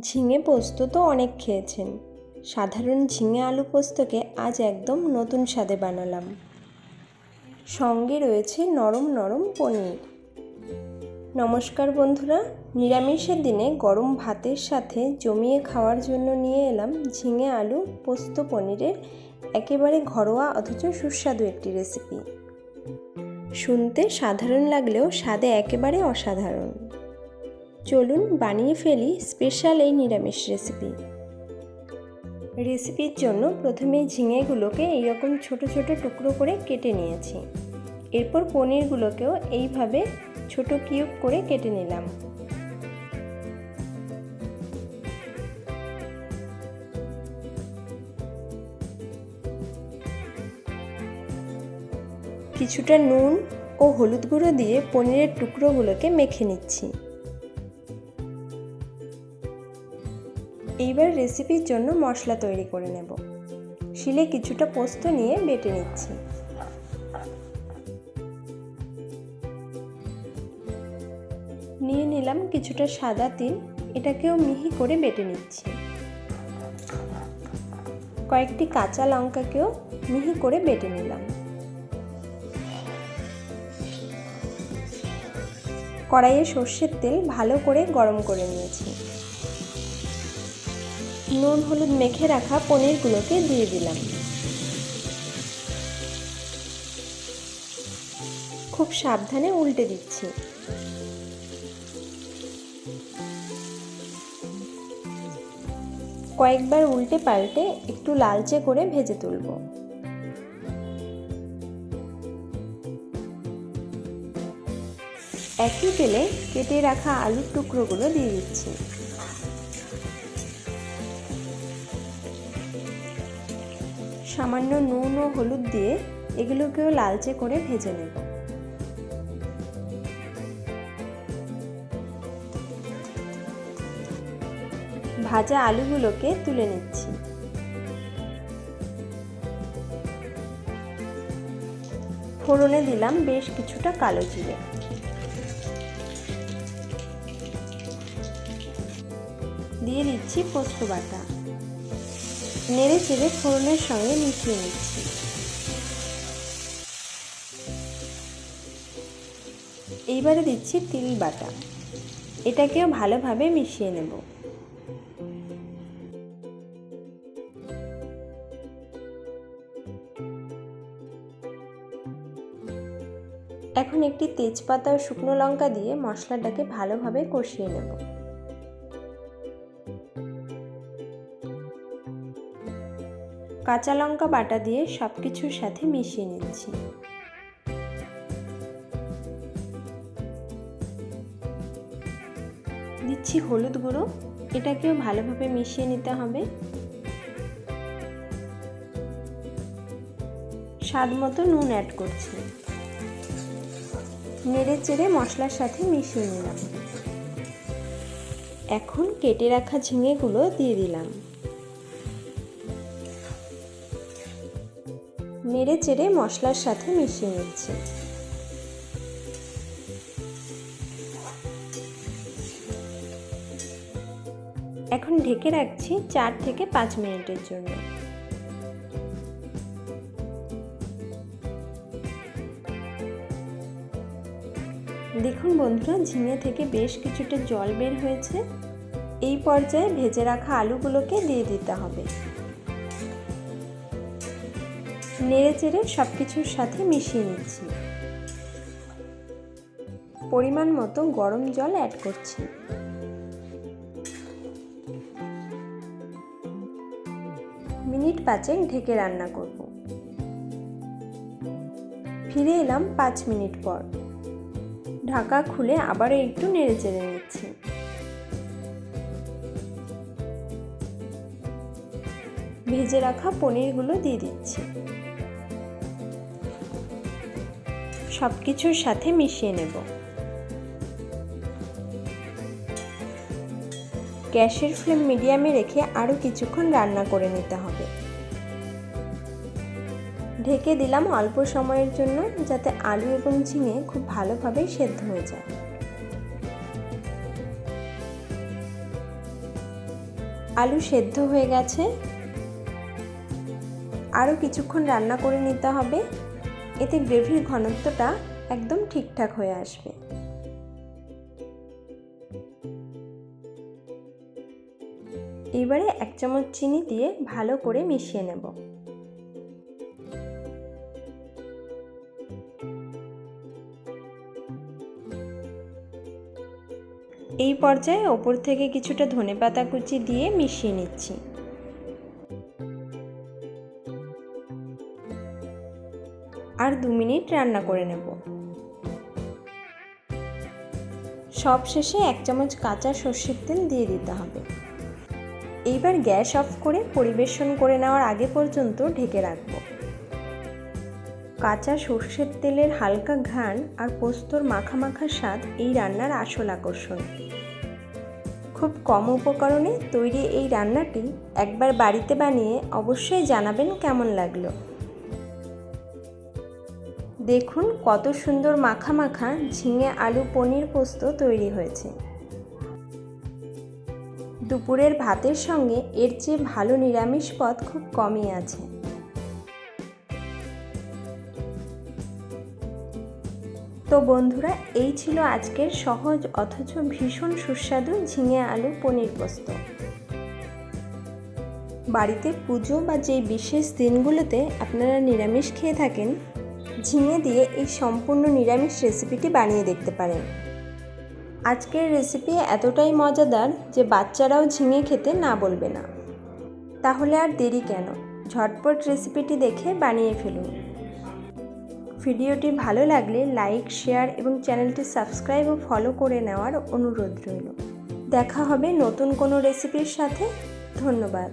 ঝিঙে পোস্ত তো অনেক খেয়েছেন। সাধারণ ঝিঙে আলু পোস্তকে আজ একদম নতুন স্বাদে বানালাম। সঙ্গে রয়েছে নরম নরম পনির। নমস্কার বন্ধুরা, নিরামিষের দিনে গরম ভাতের সাথে জমিয়ে খাওয়ার জন্য নিয়ে এলাম ঝিঙে আলু পোস্ত পনিরের একেবারে ঘরোয়া অথচ সুস্বাদু একটি রেসিপি। শুনতে সাধারণ লাগলেও স্বাদে একেবারে অসাধারণ। চলুন বানিয়ে ফেলি স্পেশাল এই নিরামিষ রেসিপির জন্য প্রথমে ঝিঙেগুলোকে এইরকম ছোট ছোট টুকরো করে কেটে নিয়েছি। এরপর পনিরগুলোকেও এইভাবে ছোট কিউব করে কেটে নিলাম। কিছুটা নুন ও হলুদ গুঁড়ো দিয়ে পনিরের টুকরোগুলোকে মেখে নিচ্ছি। এইবার রেসিপির জন্য মশলা তৈরি করে নেব। শিলে কিছুটা পোস্ত নিয়ে বেটে নিচ্ছি। নিয়ে নিলাম কিছুটা সাদা তিল, এটাকেও মিহি করে বেটে নিচ্ছি। কয়েকটি কাঁচা লঙ্কাকেও মিহি করে বেটে নিলাম। কড়াইয়ে সর্ষের তেল ভালো করে গরম করে নিয়েছি। নুন হলুদ মেখে রাখা পনিরগুলোকে দিয়ে দিলাম। খুব সাবধানে উল্টে দিচ্ছি। কয়েকবার উল্টে পাল্টে একটু লালচে করে ভেজে তুলব। একই তেলে কেটে রাখা আলুর টুকরোগুলো দিয়ে দিচ্ছি। সামান্য নুন ও হলুদ দিয়ে এগুলোকেও লালচে করে ভেজে নেব। ভাজা আলুগুলোকে তুলে নিচ্ছি। ফোড়নে দিলাম বেশ কিছুটা কালো জিরে। দিয়ে দিচ্ছি পোস্ত বাটা। নেড়ে চেড়ে ফোড়নের সঙ্গে মিশিয়ে নিচ্ছি। এইবারে দিচ্ছি তিল বাটা, এটাকেও ভালোভাবে মিশিয়ে নেব। এখন একটি তেজপাতা ও শুকনো লঙ্কা দিয়ে মশলাটাকে ভালোভাবে কষিয়ে নেব। কাঁচা লঙ্কা বাটা দিয়ে সবকিছুর সাথে মিশিয়ে নিচ্ছি। দিচ্ছি হলুদ গুঁড়ো, এটাকেও ভালোভাবে মিশিয়ে নিতে হবে। স্বাদ মতো নুন অ্যাড করছি। নেড়ে চেড়ে মশলার সাথে মিশিয়ে নিলাম। এখন কেটে রাখা ঝিঙেগুলো দিয়ে দিলাম। নেড়ে চেড়ে মশলার সাথে মিশিয়ে নিচ্ছি। এখন ঢেকে রাখছি 4 থেকে 5 মিনিটের জন্য। দেখুন বন্ধুরা, ঝিঙে থেকে বেশ কিছুটা জল বের হয়েছে। এই পর্যায়ে ভেজে রাখা আলুগুলোকে দিয়ে দিতে হবে। নেড়ে চেড়ে সব কিছুর সাথে মিশিয়ে নিচ্ছি। পরিমাণ মতো গরম জল অ্যাড করছি। মিনিট 5 ঢেকে রান্না করব। ফিরে এলাম 5 মিনিট পর। ঢাকা খুলে আবারও একটু নেড়ে চেড়ে নিচ্ছি। ভেজে রাখা পনিরগুলো দিয়ে দিচ্ছি। সবকিছুর সাথে মিশিয়ে নেব। গ্যাসের ফ্লেম মিডিয়ামে রেখে আরও কিছুক্ষণ রান্না করে নিতে হবে। ঢেকে দিলাম অল্প সময়ের জন্য, যাতে আলু এবং ঝিঙে খুব ভালোভাবে সেদ্ধ হয়ে যায়। আলু সেদ্ধ হয়ে গেছে, আরও কিছুক্ষণ রান্না করে নিতে হবে, এতে গ্রেভির ঘনত্বটা একদম ঠিকঠাক হয়ে আসবে। এবারে 1 চামচ চিনি দিয়ে ভালো করে মিশিয়ে নেব। এই পর্যায়ে ওপর থেকে কিছুটা ধনেপাতা কুচি দিয়ে মিশিয়ে নিচ্ছি। আর 2 মিনিট রান্না করে নেব। সব শেষে 1 চামচ কাঁচা সর্ষের তেল দিয়ে দিতে হবে। এইবার গ্যাস অফ করে পরিবেশন করে নেওয়ার আগে পর্যন্ত ঢেকে রাখব। কাঁচা সর্ষের তেলের হালকা ঘ্রাণ আর পোস্তর মাখা মাখা স্বাদ এই রান্নার আসল আকর্ষণ। খুব কম উপকরণে তৈরি এই রান্নাটি একবার বাড়িতে বানিয়ে অবশ্যই জানাবেন কেমন লাগলো। দেখুন কত সুন্দর মাখা মাখা ঝিঙে আলু পনির পোস্ত তৈরি হয়েছে। দুপুরের ভাতের সঙ্গে এর চেয়ে ভালো নিরামিষ পদ খুব কমই আছে। তো বন্ধুরা, এই ছিল আজকের সহজ অথচ ভীষণ সুস্বাদু ঝিঙে আলু পনির পোস্ত। বাড়িতে পুজো বা যেই বিশেষ দিনগুলোতে আপনারা নিরামিষ খেয়ে থাকেন, ঝিঙে দিয়ে এই সম্পূর্ণ নিরামিষ রেসিপিটি বানিয়ে দেখতে পারেন। আজকের রেসিপি এতটাই মজাদার যে বাচ্চারাও ঝিঙে খেতে না বলবে না। তাহলে আর দেরি কেন, ঝটপট রেসিপিটি দেখে বানিয়ে ফেলুন। ভিডিওটি ভালো লাগলে লাইক, শেয়ার এবং চ্যানেলটি সাবস্ক্রাইব ও ফলো করে নেওয়ার অনুরোধ রইল। দেখা হবে নতুন কোনো রেসিপির সাথে। ধন্যবাদ।